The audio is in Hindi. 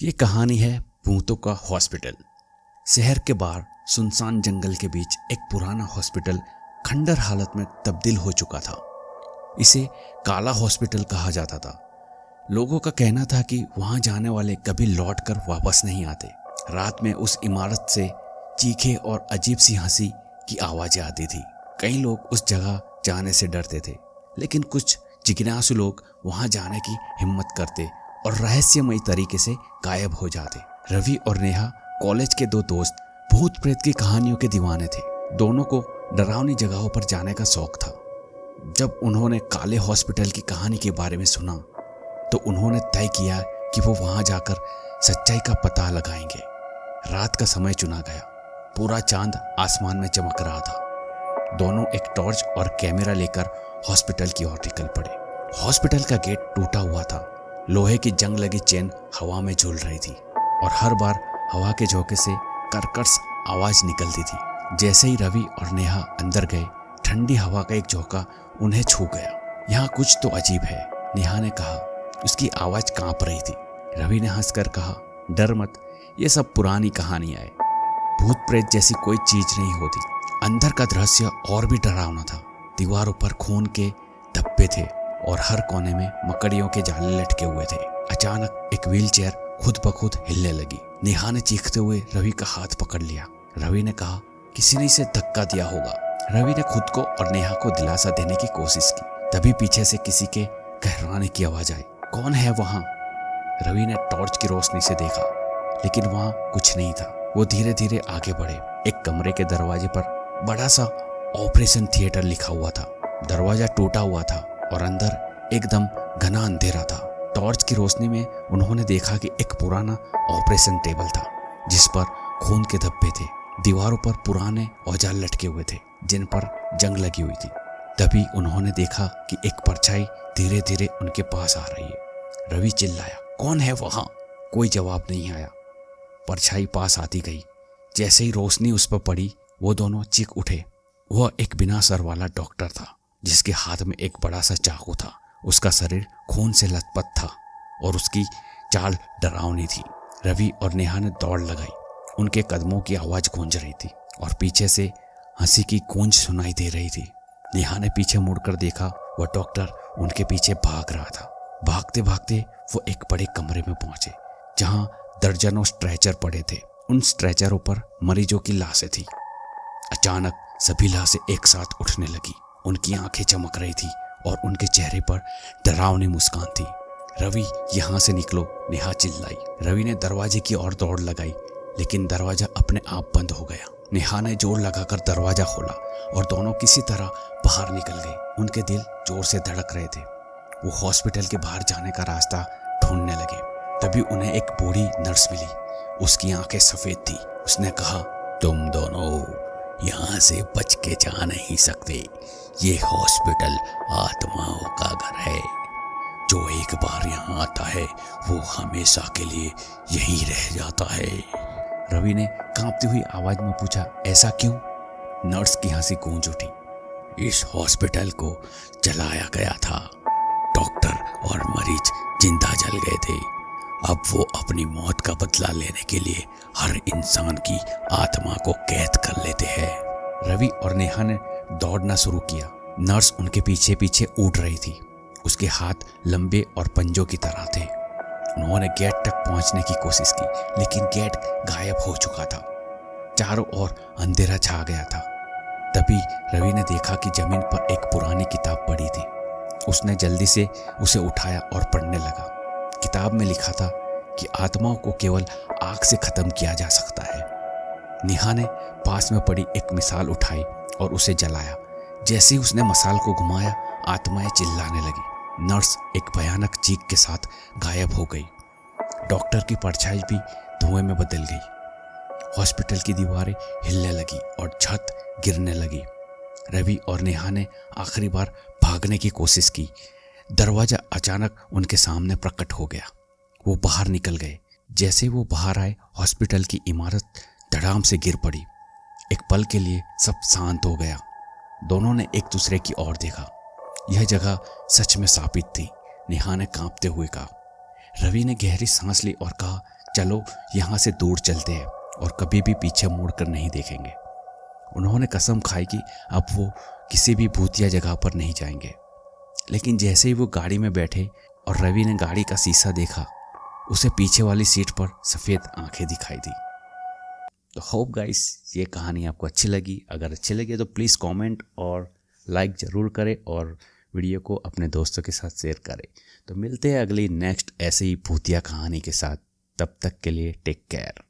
ये कहानी है भूतों का हॉस्पिटल। शहर के बाहर सुनसान जंगल के बीच एक पुराना हॉस्पिटल खंडर हालत में तब्दील हो चुका था। इसे काला हॉस्पिटल कहा जाता था। लोगों का कहना था कि वहां जाने वाले कभी लौटकर वापस नहीं आते। रात में उस इमारत से चीखे और अजीब सी हंसी की आवाजें आती थी। कई लोग उस जगह जाने से डरते थे, लेकिन कुछ जिज्ञासु लोग वहां जाने की हिम्मत करते और रहस्यमयी तरीके से गायब हो जाते। रवि और नेहा कॉलेज के दो दोस्त भूत प्रेत की कहानियों के दीवाने थे। दोनों को डरावनी जगहों पर जाने का शौक था। जब उन्होंने काले हॉस्पिटल की कहानी के बारे में सुना तो उन्होंने तय किया कि वो वहां जाकर सच्चाई का पता लगाएंगे। रात का समय चुना गया। पूरा चांद आसमान में चमक रहा था। दोनों एक टॉर्च और कैमरा लेकर हॉस्पिटल की ओर निकल पड़े। हॉस्पिटल का गेट टूटा हुआ था। लोहे की जंग लगी चेन हवा में झूल रही थी और हर बार हवा के झोंके से कर्कश आवाज निकलती थी। जैसे ही रवि और नेहा अंदर गए, ठंडी हवा का एक झोंका उन्हें छू गया। यहाँ कुछ तो अजीब है, नेहा ने कहा। उसकी आवाज कांप रही थी। रवि ने हंसकर कहा, डर मत, ये सब पुरानी कहानियां है। भूत प्रेत जैसी कोई चीज नहीं होती। अंदर का दृश्य और भी डरावना था। दीवारों पर खून के धब्बे थे और हर कोने में मकड़ियों के जाले लटके हुए थे। अचानक एक व्हीलचेयर खुद ब खुद हिलने लगी। नेहा ने चीखते हुए रवि का हाथ पकड़ लिया। रवि ने कहा, किसी ने इसे धक्का दिया होगा। रवि ने खुद को और नेहा को दिलासा देने की कोशिश की। तभी पीछे से किसी के कहराने की आवाज आई। कौन है वहां? रवि ने टॉर्च की रोशनी से देखा, लेकिन वहां कुछ नहीं था। वो धीरे धीरे आगे बढ़े। एक कमरे के दरवाजे पर बड़ा सा ऑपरेशन थिएटर लिखा हुआ था। दरवाजा टूटा हुआ था और अंदर एकदम घना अंधेरा था। टॉर्च की रोशनी में उन्होंने देखा कि एक पुराना ऑपरेशन टेबल था जिस पर खून के धब्बे थे। दीवारों पर पुराने औजार लटके हुए थे जिन पर जंग लगी हुई थी। तभी उन्होंने देखा कि एक परछाई धीरे धीरे उनके पास आ रही है। रवि चिल्लाया, कौन है वहां? कोई जवाब नहीं आया। परछाई पास आती गई। जैसे ही रोशनी उस पर पड़ी, वो दोनों चीख उठे। वह एक बिना सर वाला डॉक्टर था जिसके हाथ में एक बड़ा सा चाकू था। उसका शरीर खून से लथपथ था और उसकी चाल डरावनी थी। रवि और नेहा ने दौड़ लगाई। उनके कदमों की आवाज गूंज रही थी और पीछे से हंसी की गूंज सुनाई दे रही थी। नेहा ने पीछे मुड़कर देखा, वह डॉक्टर उनके पीछे भाग रहा था। भागते भागते वो एक बड़े कमरे में पहुंचे जहां दर्जनों स्ट्रेचर पड़े थे। उन स्ट्रेचरों पर मरीजों की लाशें थी। अचानक सभी लाशें एक साथ उठने लगी। उनकी आंखें चमक रही थी और उनके चेहरे पर डरावनी मुस्कान थी। रवि, यहाँ से निकलो, नेहा चिल्लाई। रवि ने दरवाजे की ओर दौड़ लगाई, लेकिन दरवाजा अपने आप बंद हो गया। नेहा ने जोर लगाकर दरवाजा खोला और दोनों किसी तरह बाहर निकल गए। उनके दिल जोर से धड़क रहे थे। वो हॉस्पिटल के बाहर जाने का रास्ता ढूंढने लगे। तभी उन्हें एक बूढ़ी नर्स मिली। उसकी आंखें सफेद थी। उसने कहा, तुम दोनों यहाँ से बच के जा नहीं सकते। ये हॉस्पिटल आत्माओं का घर है। जो एक बार यहाँ आता है वो हमेशा के लिए यहीं रह जाता है। रवि ने कांपती हुई आवाज में पूछा, ऐसा क्यों? नर्स की हंसी गूंज उठी। इस हॉस्पिटल को जलाया गया था। डॉक्टर और मरीज जिंदा जल गए थे। अब वो अपनी मौत का बदला लेने के लिए हर इंसान की आत्मा को कैद कर लेते हैं। रवि और नेहा ने दौड़ना शुरू किया। नर्स उनके पीछे पीछे उड़ रही थी। उसके हाथ लंबे और पंजों की तरह थे। उन्होंने गेट तक पहुंचने की कोशिश की, लेकिन गेट गायब हो चुका था। चारों ओर अंधेरा छा गया था। तभी रवि ने देखा कि जमीन पर एक पुरानी किताब पड़ी थी। उसने जल्दी से उसे उठाया और पढ़ने लगा। किताब में लिखा था कि आत्माओं को केवल आग से खत्म किया जा सकता है। नेहा ने पास में पड़ी एक मिसाल उठाई और उसे जलाया। जैसे ही उसने मसाल को घुमाया, आत्माएं चिल्लाने लगी। नर्स एक भयानक चीख के साथ गायब हो गई। डॉक्टर की परछाई भी धुएं में बदल गई। हॉस्पिटल की दीवारें हिलने लगी और छत गिरने लगी। रवि और नेहा ने आखिरी बार भागने की कोशिश की। दरवाजा अचानक उनके सामने प्रकट हो गया। वो बाहर निकल गए। जैसे वो बाहर आए, हॉस्पिटल की इमारत धड़ाम से गिर पड़ी। एक पल के लिए सब शांत हो गया। दोनों ने एक दूसरे की ओर देखा। यह जगह सच में शापित थी, नेहा ने कांपते हुए कहा। रवि ने गहरी सांस ली और कहा, चलो यहाँ से दूर चलते हैं और कभी भी पीछे मुड़ कर नहीं देखेंगे। उन्होंने कसम खाई कि अब वो किसी भी भूतिया जगह पर नहीं जाएंगे। लेकिन जैसे ही वो गाड़ी में बैठे और रवि ने गाड़ी का शीशा देखा, उसे पीछे वाली सीट पर सफ़ेद आंखें दिखाई दी। तो होप गाइस ये कहानी आपको अच्छी लगी। अगर अच्छी लगी तो प्लीज़ कमेंट और लाइक ज़रूर करें और वीडियो को अपने दोस्तों के साथ शेयर करें। तो मिलते हैं अगली नेक्स्ट ऐसे ही भूतिया कहानी के साथ। तब तक के लिए टेक केयर।